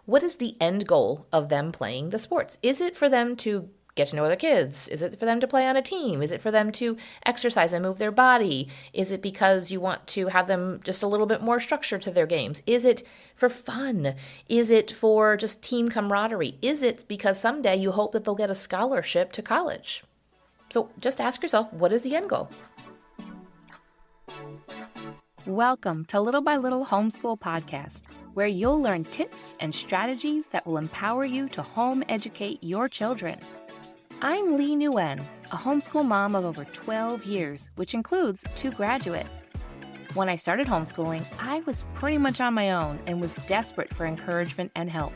what is the end goal of them playing the sports? Is it for them to get to know other kids? Is it for them to play on a team? Is it for them to exercise and move their body? Is it because you want to have them just a little bit more structure to their games? Is it for fun? Is it for just team camaraderie? Is it because someday you hope that they'll get a scholarship to college? So just ask yourself, what is the end goal? Welcome to Little by Little Homeschool Podcast, where you'll learn tips and strategies that will empower you to home educate your children. I'm Leigh Nguyen, a homeschool mom of over 12 years, which includes 2 graduates. When I started homeschooling, I was pretty much on my own and was desperate for encouragement and help.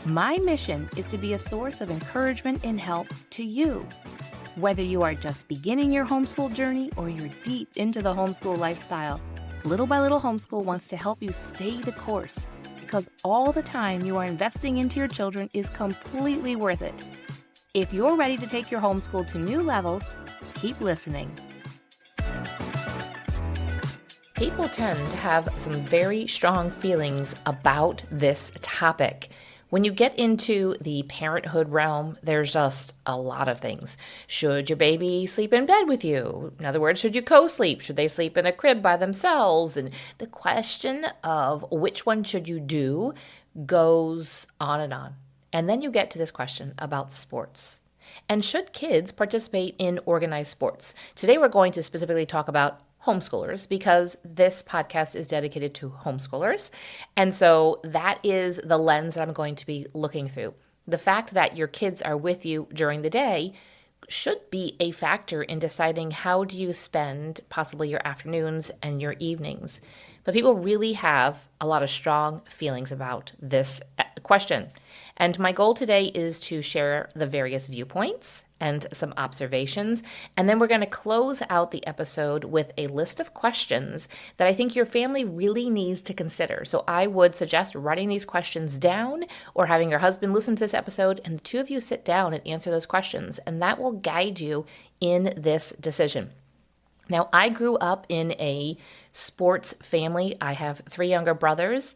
My mission is to be a source of encouragement and help to you. Whether you are just beginning your homeschool journey or you're deep into the homeschool lifestyle, Little by Little Homeschool wants to help you stay the course, because all the time you are investing into your children is completely worth it. If you're ready to take your homeschool to new levels, keep listening. People tend to have some very strong feelings about this topic. When you get into the parenthood realm, there's just a lot of things. Should your baby sleep in bed with you? In other words, should you co-sleep? Should they sleep in a crib by themselves? And the question of which one should you do goes on and on. And then you get to this question about sports. And should kids participate in organized sports? Today we're going to specifically talk about homeschoolers, because this podcast is dedicated to homeschoolers. And so that is the lens that I'm going to be looking through. The fact that your kids are with you during the day should be a factor in deciding how do you spend possibly your afternoons and your evenings. But people really have a lot of strong feelings about this question. And my goal today is to share the various viewpoints and some observations. And then we're going to close out the episode with a list of questions that I think your family really needs to consider. So I would suggest writing these questions down or having your husband listen to this episode and the two of you sit down and answer those questions. And that will guide you in this decision. Now, I grew up in a sports family. I have 3 younger brothers.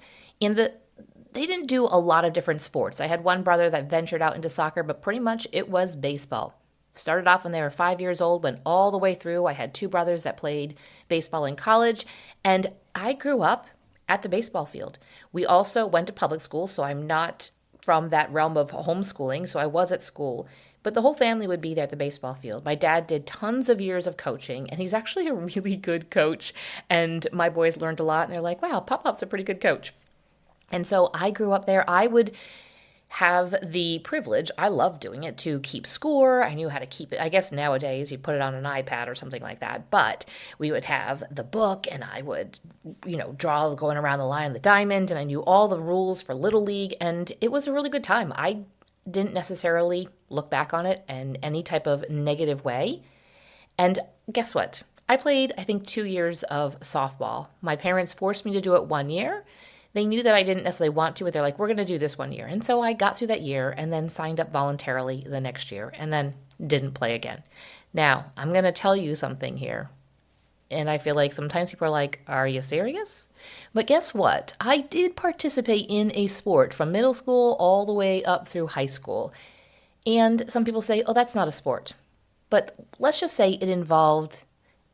They didn't do a lot of different sports. I had one brother that ventured out into soccer, but pretty much it was baseball. Started off when they were 5 years old, went all the way through. I had 2 brothers that played baseball in college, and I grew up at the baseball field. We also went to public school, so I'm not from that realm of homeschooling, so I was at school. But the whole family would be there at the baseball field. My dad did tons of years of coaching, and he's actually a really good coach. And my boys learned a lot, and they're like, wow, Pop-Pop's a pretty good coach. And so I grew up there. I would have the privilege, I loved doing it, to keep score. I knew how to keep it. I guess nowadays you put it on an iPad or something like that. But we would have the book, and I would, draw going around the line of the diamond, and I knew all the rules for Little League, and it was a really good time. I didn't necessarily look back on it in any type of negative way. And guess what? I played, I think, 2 years of softball. My parents forced me to do it 1 year. They knew that I didn't necessarily want to, but they're like, we're going to do this 1 year. And so I got through that year and then signed up voluntarily the next year and then didn't play again. Now, I'm going to tell you something here. And I feel like sometimes people are like, are you serious? But guess what? I did participate in a sport from middle school all the way up through high school. And some people say, oh, that's not a sport. But let's just say it involved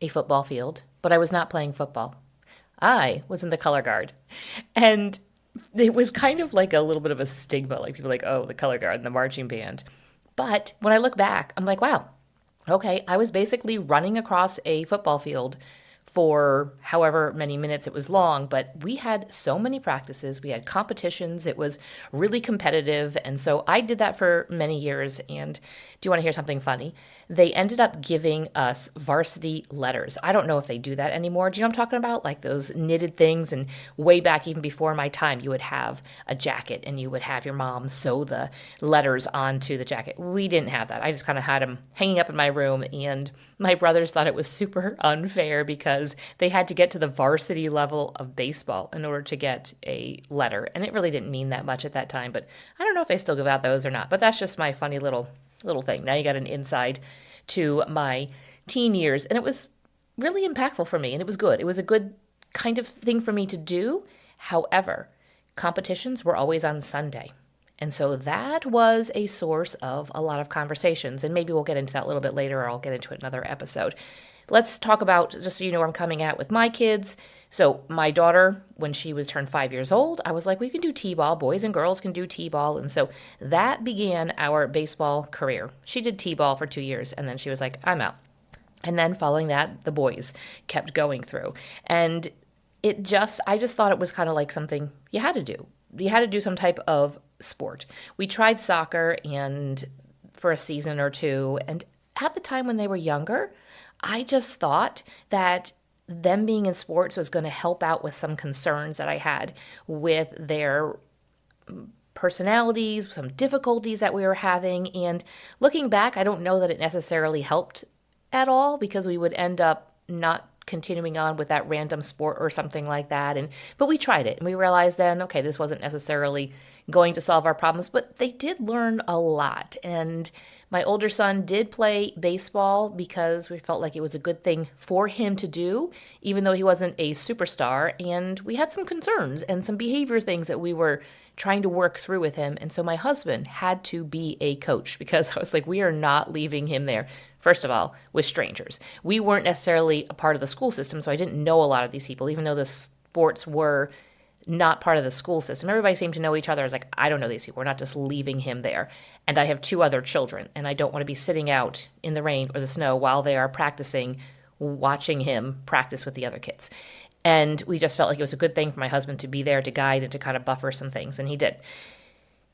a football field, but I was not playing football. I was in the color guard. And it was kind of like a little bit of a stigma, like people are like, oh, the color guard and the marching band. But when I look back, I'm like, wow, okay, I was basically running across a football field for however many minutes it was long, but we had so many practices, we had competitions, it was really competitive, and so I did that for many years. And do you want to hear something funny? They ended up giving us varsity letters. I don't know if they do that anymore. Do you know what I'm talking about? Like those knitted things, and way back even before my time, you would have a jacket and you would have your mom sew the letters onto the jacket. We didn't have that. I just kind of had them hanging up in my room, and my brothers thought it was super unfair because they had to get to the varsity level of baseball in order to get a letter. And it really didn't mean that much at that time, but I don't know if they still give out those or not. But that's just my funny little thing. Now you got an insight to my teen years, and it was really impactful for me, and it was good. It was a good kind of thing for me to do. However, competitions were always on Sunday. And so that was a source of a lot of conversations. And maybe we'll get into that a little bit later, or I'll get into it in another episode. Let's talk about, just so you know where I'm coming at with my kids. So my daughter, when she was turned 5 years old, I was like, we can do t-ball. Boys and girls can do t-ball. And so that began our baseball career. She did t-ball for 2 years, and then she was like, I'm out. And then following that, the boys kept going through. And I just thought it was kind of like something you had to do. You had to do some type of sport. We tried soccer and for a season or two. And at the time when they were younger, I just thought that them being in sports was going to help out with some concerns that I had with their personalities, some difficulties that we were having. And looking back, I don't know that it necessarily helped at all, because we would end up not continuing on with that random sport or something like that. But we tried it, and we realized then, okay, this wasn't necessarily going to solve our problems, but they did learn a lot. And my older son did play baseball because we felt like it was a good thing for him to do, even though he wasn't a superstar. And we had some concerns and some behavior things that we were trying to work through with him. And so my husband had to be a coach, because I was like, we are not leaving him there. First of all, with strangers. We weren't necessarily a part of the school system, so I didn't know a lot of these people, even though the sports were not part of the school system. Everybody seemed to know each other. I was like, I don't know these people. We're not just leaving him there. And I have 2 other children, and I don't want to be sitting out in the rain or the snow while they are practicing, watching him practice with the other kids. And we just felt like it was a good thing for my husband to be there to guide and to kind of buffer some things, and he did.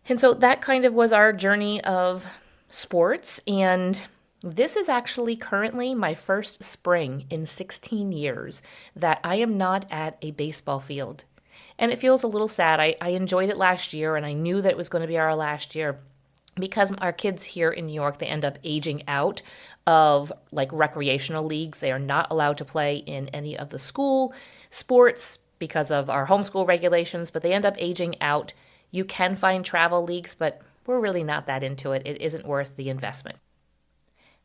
And so that kind of was our journey of sports. And this is actually currently my first spring in 16 years that I am not at a baseball field. And it feels a little sad. I enjoyed it last year, and I knew that it was going to be our last year, because our kids here in New York, they end up aging out of like recreational leagues. They are not allowed to play in any of the school sports because of our homeschool regulations, but they end up aging out. You can find travel leagues, but we're really not that into it. It isn't worth the investment.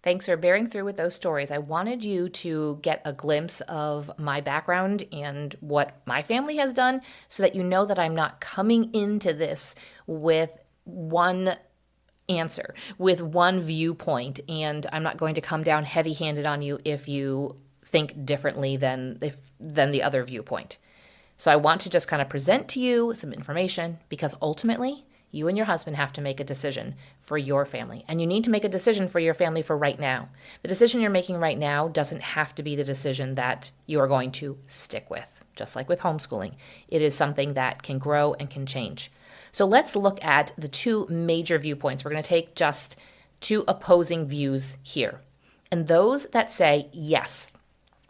Thanks for bearing through with those stories. I wanted you to get a glimpse of my background and what my family has done, so that you know that I'm not coming into this with one answer, with one viewpoint, and I'm not going to come down heavy-handed on you if you think differently than the other viewpoint. So I want to just kind of present to you some information, because ultimately you and your husband have to make a decision for your family, and you need to make a decision for your family for right now. The decision you're making right now doesn't have to be the decision that you are going to stick with, just like with homeschooling. It is something that can grow and can change. So let's look at the 2 major viewpoints. We're going to take just 2 opposing views here. And those that say, yes,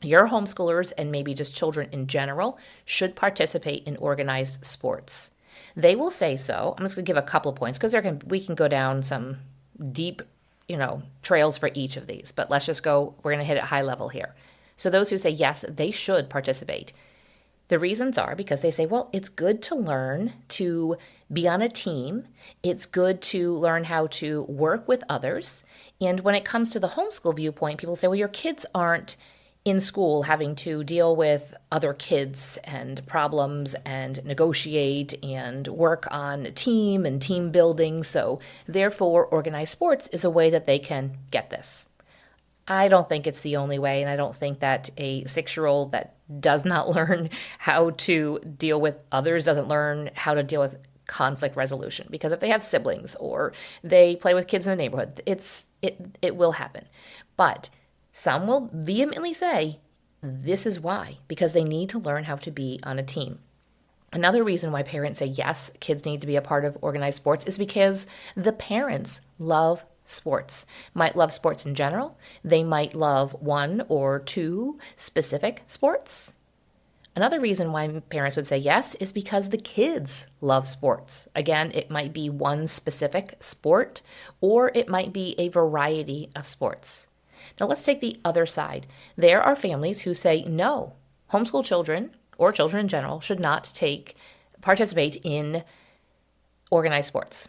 your homeschoolers, and maybe just children in general, should participate in organized sports. They will say so. I'm just going to give a couple of points, because we can go down some deep, trails for each of these. But let's just go, we're going to hit it high level here. So those who say yes, they should participate. The reasons are because they say, well, it's good to learn to be on a team. It's good to learn how to work with others. And when it comes to the homeschool viewpoint, people say, well, your kids aren't in school having to deal with other kids and problems and negotiate and work on team and team building. So therefore, organized sports is a way that they can get this. I don't think it's the only way, and I don't think that a 6-year-old that does not learn how to deal with others doesn't learn how to deal with conflict resolution. Because if they have siblings or they play with kids in the neighborhood, it will happen. But some will vehemently say, this is why, because they need to learn how to be on a team. Another reason why parents say, yes, kids need to be a part of organized sports is because the parents love sports. Might love sports in general. They might love 1 or 2 specific sports. Another reason why parents would say yes is because the kids love sports. Again, it might be one specific sport, or it might be a variety of sports. Now let's take the other side. There are families who say, no, homeschool children or children in general should not participate in organized sports.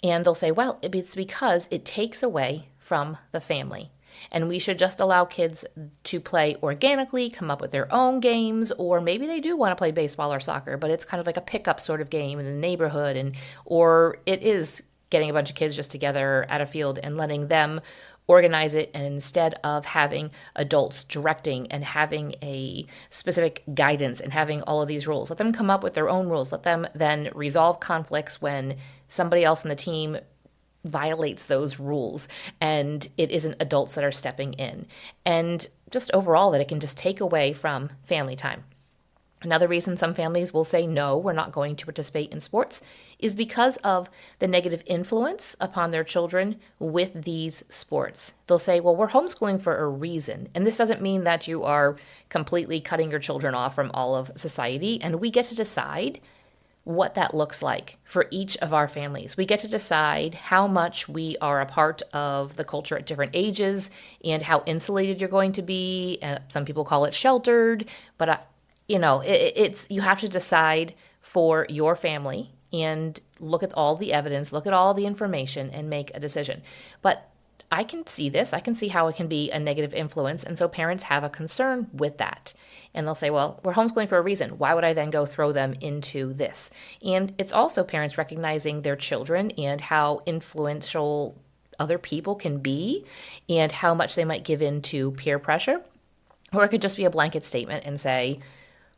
And they'll say, well, it's because it takes away from the family. And we should just allow kids to play organically, come up with their own games, or maybe they do want to play baseball or soccer, but it's kind of like a pickup sort of game in the neighborhood, or it is getting a bunch of kids just together at a field and letting them organize it. And instead of having adults directing and having a specific guidance and having all of these rules, let them come up with their own rules. Let them then resolve conflicts when somebody else on the team violates those rules and it isn't adults that are stepping in. And just overall, that it can just take away from family time. Another reason some families will say, no, we're not going to participate in sports is because of the negative influence upon their children with these sports. They'll say, well, we're homeschooling for a reason. And this doesn't mean that you are completely cutting your children off from all of society. And we get to decide what that looks like for each of our families. We get to decide how much we are a part of the culture at different ages and how insulated you're going to be. Some people call it sheltered, but it's you have to decide for your family and look at all the evidence, look at all the information and make a decision. But I can see this. I can see how it can be a negative influence. And so parents have a concern with that. And they'll say, well, we're homeschooling for a reason. Why would I then go throw them into this? And it's also parents recognizing their children and how influential other people can be and how much they might give in to peer pressure. Or it could just be a blanket statement and say,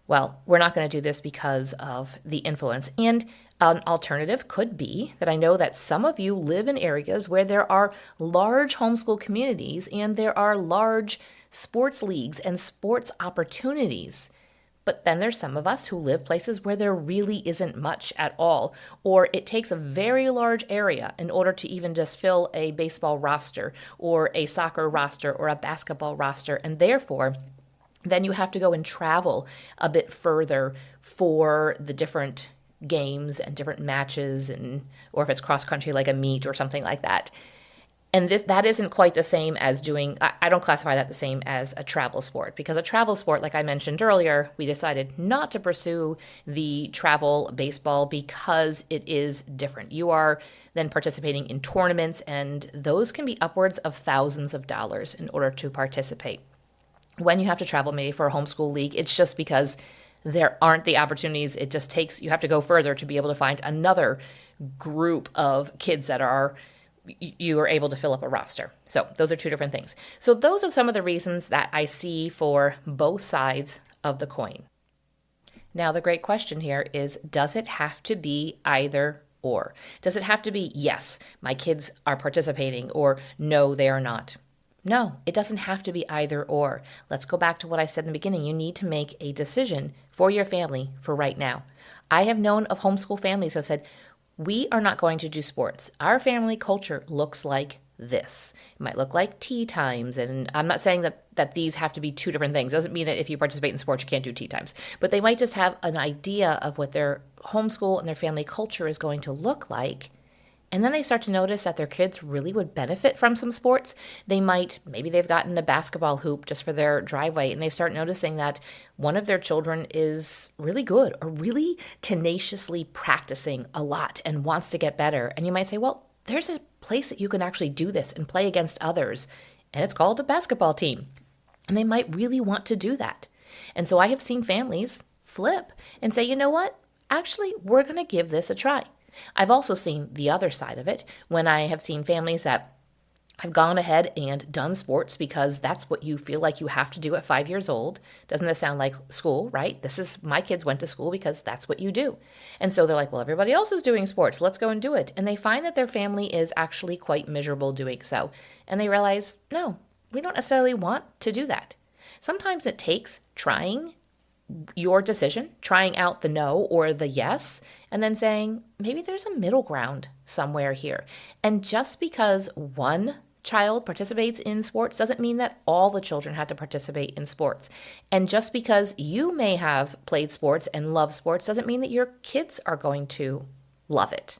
well, we're not going to do this because of the influence. And an alternative could be that I know that some of you live in areas where there are large homeschool communities and there are large sports leagues and sports opportunities. But then there's some of us who live places where there really isn't much at all, or it takes a very large area in order to even just fill a baseball roster or a soccer roster or a basketball roster. And therefore, then you have to go and travel a bit further for the different games and different matches, or if it's cross country like a meet or something like that. And that isn't quite the same as I don't classify that the same as a travel sport, because a travel sport, like I mentioned earlier, we decided not to pursue the travel baseball because it is different. You are then participating in tournaments, and those can be upwards of thousands of dollars in order to participate. When you have to travel maybe for a homeschool league, it's just because there aren't the opportunities. It just takes, you have to go further to be able to find another group of kids that you are able to fill up a roster. So those are two different things. So those are some of the reasons that I see for both sides of the coin. Now, the great question here is, does it have to be either or? Does it have to be, yes, my kids are participating, or no, they are not? No, it doesn't have to be either or. Let's go back to what I said in the beginning. You need to make a decision for your family for right now. I have known of homeschool families who have said, we are not going to do sports. Our family culture looks like this. It might look like tea times. And I'm not saying that these have to be two different things. It doesn't mean that if you participate in sports, you can't do tea times. But they might just have an idea of what their homeschool and their family culture is going to look like. And then they start to notice that their kids really would benefit from some sports. Maybe they've gotten a basketball hoop just for their driveway, and they start noticing that one of their children is really good or really tenaciously practicing a lot and wants to get better. And you might say, well, there's a place that you can actually do this and play against others, and it's called a basketball team. And they might really want to do that. And so I have seen families flip and say, you know what? Actually, we're going to give this a try. I've also seen the other side of it when I have seen families that have gone ahead and done sports because that's what you feel like you have to do at 5 years old. Doesn't that sound like school, right? My kids went to school because that's what you do. And so they're like, well, everybody else is doing sports. Let's go and do it. And they find that their family is actually quite miserable doing so. And they realize, no, we don't necessarily want to do that. Sometimes it takes trying your decision, trying out the no or the yes, and then saying, maybe there's a middle ground somewhere here. And just because one child participates in sports doesn't mean that all the children have to participate in sports. And just because you may have played sports and love sports doesn't mean that your kids are going to love it.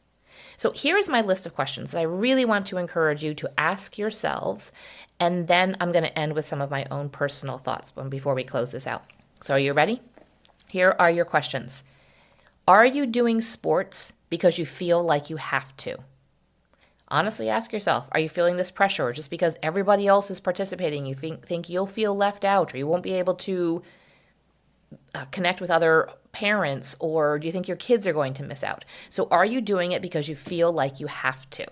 So here's my list of questions that I really want to encourage you to ask yourselves, and then I'm going to end with some of my own personal thoughts before we close this out. So are you ready? Here are your questions. Are you doing sports because you feel like you have to? Honestly ask yourself, are you feeling this pressure? Or just because everybody else is participating, you think you'll feel left out, or you won't be able to connect with other parents, or do you think your kids are going to miss out? So are you doing it because you feel like you have to?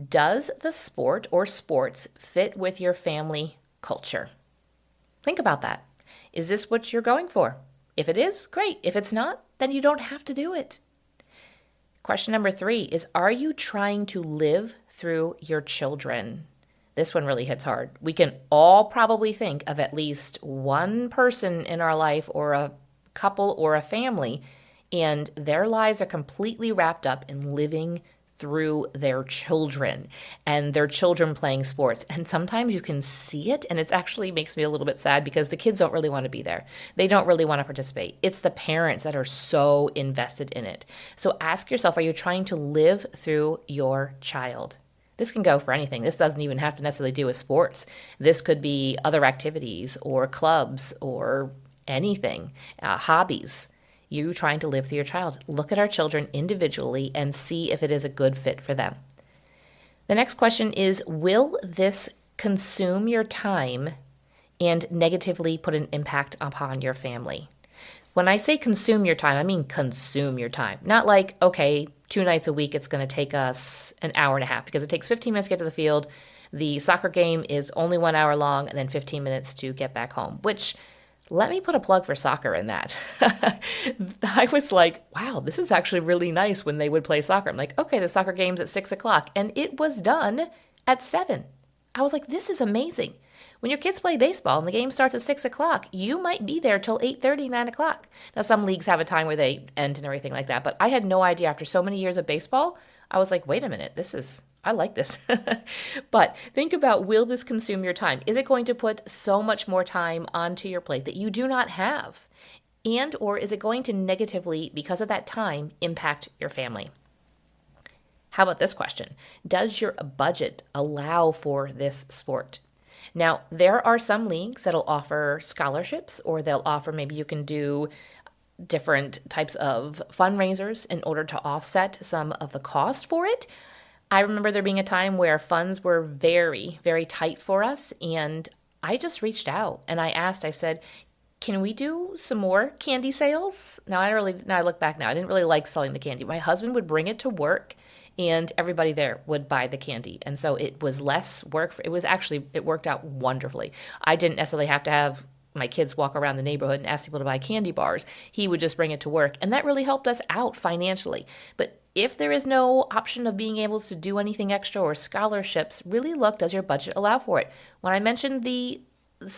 Does the sport or sports fit with your family culture? Think about that. Is this what you're going for? If it is, great. If it's not, then you don't have to do it. Question number 3 is, are you trying to live through your children? This one really hits hard. We can all probably think of at least one person in our life, or a couple or a family, and their lives are completely wrapped up in living through their children and their children playing sports. And sometimes you can see it, and it actually makes me a little bit sad because the kids don't really want to be there. They don't really want to participate. It's the parents that are so invested in it. So ask yourself, are you trying to live through your child? This can go for anything. This doesn't even have to necessarily do with sports. This could be other activities or clubs or anything, hobbies. You trying to live through your child. Look at our children individually and see if it is a good fit for them. The next question is, will this consume your time and negatively put an impact upon your family? When I say consume your time, I mean consume your time. Not like, okay, 2 nights a week, it's going to take us an hour and a half, because it takes 15 minutes to get to the field. The soccer game is only 1 hour long, and then 15 minutes to get back home, which, let me put a plug for soccer in that. I was like, wow, this is actually really nice when they would play soccer. I'm like, okay, the soccer game's at 6 o'clock, and it was done at 7. I was like, this is amazing. When your kids play baseball and the game starts at 6 o'clock, you might be there till 8:30, 9 o'clock. Now, some leagues have a time where they end and everything like that, but I had no idea after so many years of baseball. I was like, wait a minute, I like this. But think about, will this consume your time? Is it going to put so much more time onto your plate that you do not have? And or is it going to negatively, because of that time, impact your family? How about this question? Does your budget allow for this sport? Now, there are some leagues that'll offer scholarships, or they'll offer, maybe you can do different types of fundraisers in order to offset some of the cost for it. I remember there being a time where funds were very, very tight for us, and I just reached out and I said, can we do some more candy sales? Now I look back now, I didn't really like selling the candy. My husband would bring it to work and everybody there would buy the candy. And so it was less work. It worked out wonderfully. I didn't necessarily have to have my kids walk around the neighborhood and ask people to buy candy bars. He would just bring it to work, and that really helped us out financially. But if there is no option of being able to do anything extra or scholarships, really look, does your budget allow for it? When I mentioned the the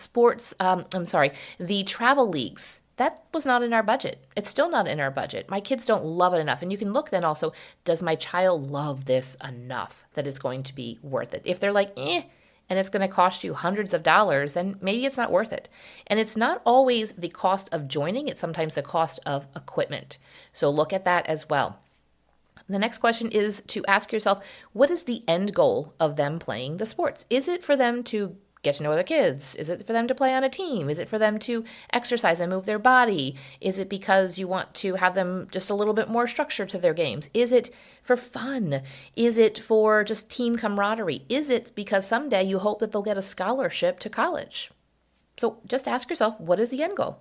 travel leagues, that was not in our budget. It's still not in our budget. My kids don't love it enough. And you can look then also, does my child love this enough that it's going to be worth it? If they're like, and it's going to cost you hundreds of dollars, then maybe it's not worth it. And it's not always the cost of joining, it's sometimes the cost of equipment. So look at that as well. The next question is to ask yourself, what is the end goal of them playing the sports? Is it for them to get to know other kids? Is it for them to play on a team? Is it for them to exercise and move their body? Is it because you want to have them just a little bit more structure to their games? Is it for fun? Is it for just team camaraderie? Is it because someday you hope that they'll get a scholarship to college? So just ask yourself, what is the end goal?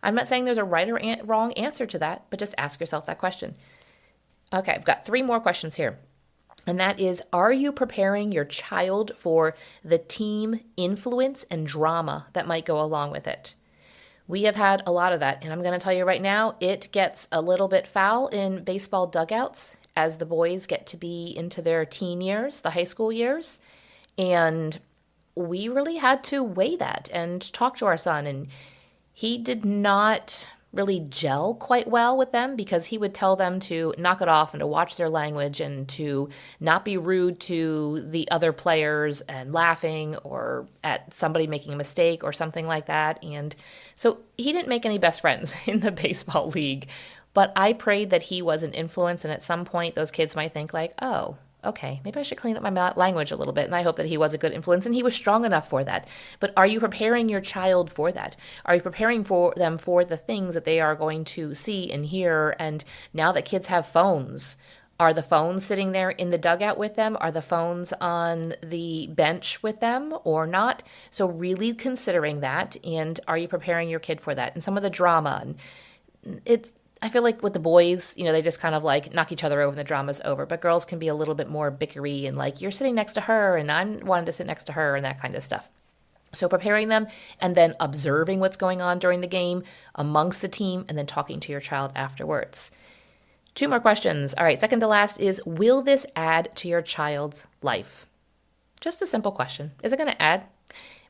I'm not saying there's a right or wrong answer to that, but just ask yourself that question. Okay, I've got 3 more questions here. And that is, are you preparing your child for the team influence and drama that might go along with it? We have had a lot of that, and I'm going to tell you right now, it gets a little bit foul in baseball dugouts as the boys get to be into their teen years, the high school years. And we really had to weigh that and talk to our son, and he did not really gel quite well with them, because he would tell them to knock it off and to watch their language and to not be rude to the other players and laughing or at somebody making a mistake or something like that. And so he didn't make any best friends in the baseball league, but I prayed that he was an influence, and at some point those kids might think like, oh, okay, maybe I should clean up my language a little bit. And I hope that he was a good influence and he was strong enough for that. But are you preparing your child for that? Are you preparing for them for the things that they are going to see and hear? And now that kids have phones, Are the phones sitting there in the dugout with them? Are the phones on the bench with them or not? So really considering that, and are you preparing your kid for that? And some of the drama, and I feel like with the boys, they just kind of like knock each other over and the drama's over. But girls can be a little bit more bickery and like, you're sitting next to her and I'm wanting to sit next to her and that kind of stuff. So preparing them and then observing what's going on during the game amongst the team and then talking to your child afterwards. 2 more questions. All right, second to last is, will this add to your child's life? Just a simple question. Is it going to add?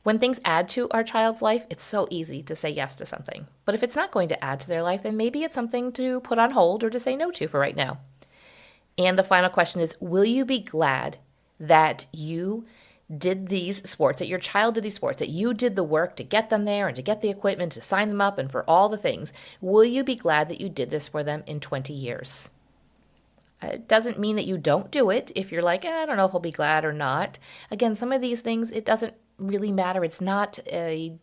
When things add to our child's life, it's so easy to say yes to something. But if it's not going to add to their life, then maybe it's something to put on hold or to say no to for right now. And the final question is, will you be glad that you did these sports, that your child did these sports, that you did the work to get them there and to get the equipment, to sign them up and for all the things? Will you be glad that you did this for them in 20 years? It doesn't mean that you don't do it if you're like, I don't know if I'll be glad or not. Again, some of these things, it doesn't really matter. It's not a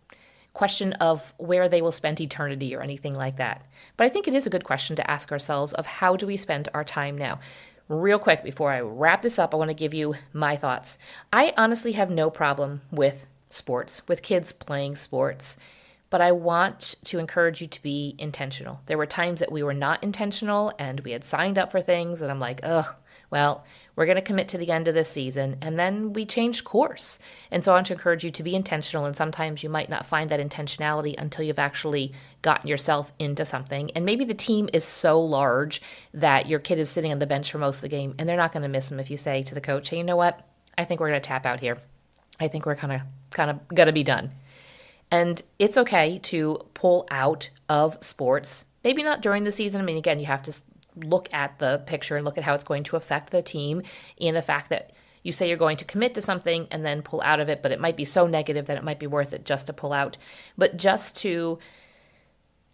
question of where they will spend eternity or anything like that. But I think it is a good question to ask ourselves of how do we spend our time now? Real quick, before I wrap this up, I want to give you my thoughts. I honestly have no problem with sports, with kids playing sports, but I want to encourage you to be intentional. There were times that we were not intentional and we had signed up for things and I'm like, well, we're going to commit to the end of this season, and then we changed course. And so I want to encourage you to be intentional, and sometimes you might not find that intentionality until you've actually gotten yourself into something. And maybe the team is so large that your kid is sitting on the bench for most of the game, and they're not going to miss him if you say to the coach, hey, you know what? I think we're going to tap out here. I think we're kind of going to be done. And it's okay to pull out of sports, maybe not during the season. I mean, again, you have to look at the picture and look at how it's going to affect the team and the fact that you say you're going to commit to something and then pull out of it, but it might be so negative that it might be worth it just to pull out. But just to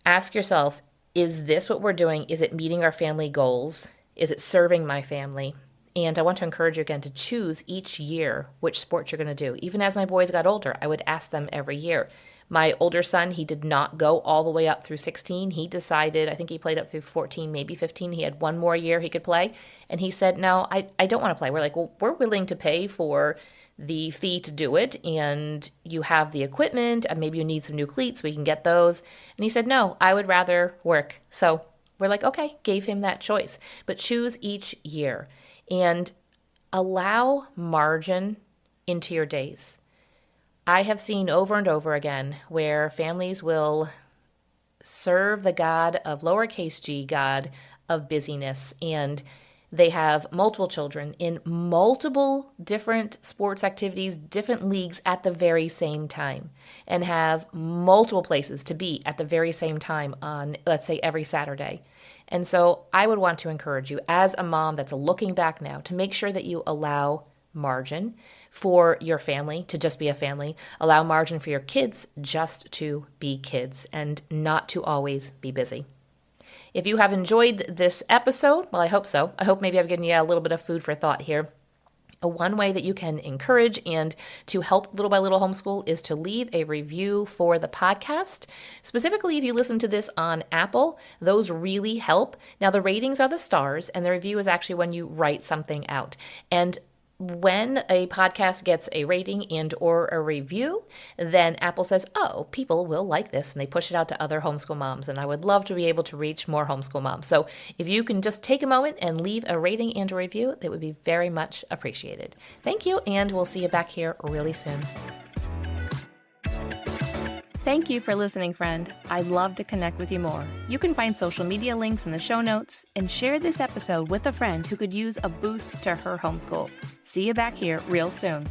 ask yourself, is this what we're doing? Is it meeting our family goals? Is it serving my family? And I want to encourage you again to choose each year which sport you're going to do. Even as my boys got older, I would ask them every year. My older son, he did not go all the way up through 16. He decided, I think he played up through 14, maybe 15. He had one more year he could play. And he said, no, I don't want to play. We're like, well, we're willing to pay for the fee to do it. And you have the equipment. And maybe you need some new cleats. We can get those. And he said, no, I would rather work. So we're like, okay, gave him that choice. But choose each year and allow margin into your days. I have seen over and over again where families will serve the God of lowercase g, God of busyness, and they have multiple children in multiple different sports activities, different leagues at the very same time, and have multiple places to be at the very same time on, let's say, every Saturday. And so I would want to encourage you as a mom that's looking back now to make sure that you allow margin for your family to just be a family, allow margin for your kids just to be kids and not to always be busy. If you have enjoyed this episode, well, I hope so. I hope maybe I've given you a little bit of food for thought here. One way that you can encourage and to help Little by Little Homeschool is to leave a review for the podcast. Specifically, if you listen to this on Apple, those really help. Now, the ratings are the stars, and the review is actually when you write something out. And when a podcast gets a rating and or a review, then Apple says, oh, people will like this, and they push it out to other homeschool moms. And I would love to be able to reach more homeschool moms. So if you can just take a moment and leave a rating and a review, that would be very much appreciated. Thank you, and we'll see you back here really soon. Thank you for listening, friend. I'd love to connect with you more. You can find social media links in the show notes and share this episode with a friend who could use a boost to her homeschool. See you back here real soon.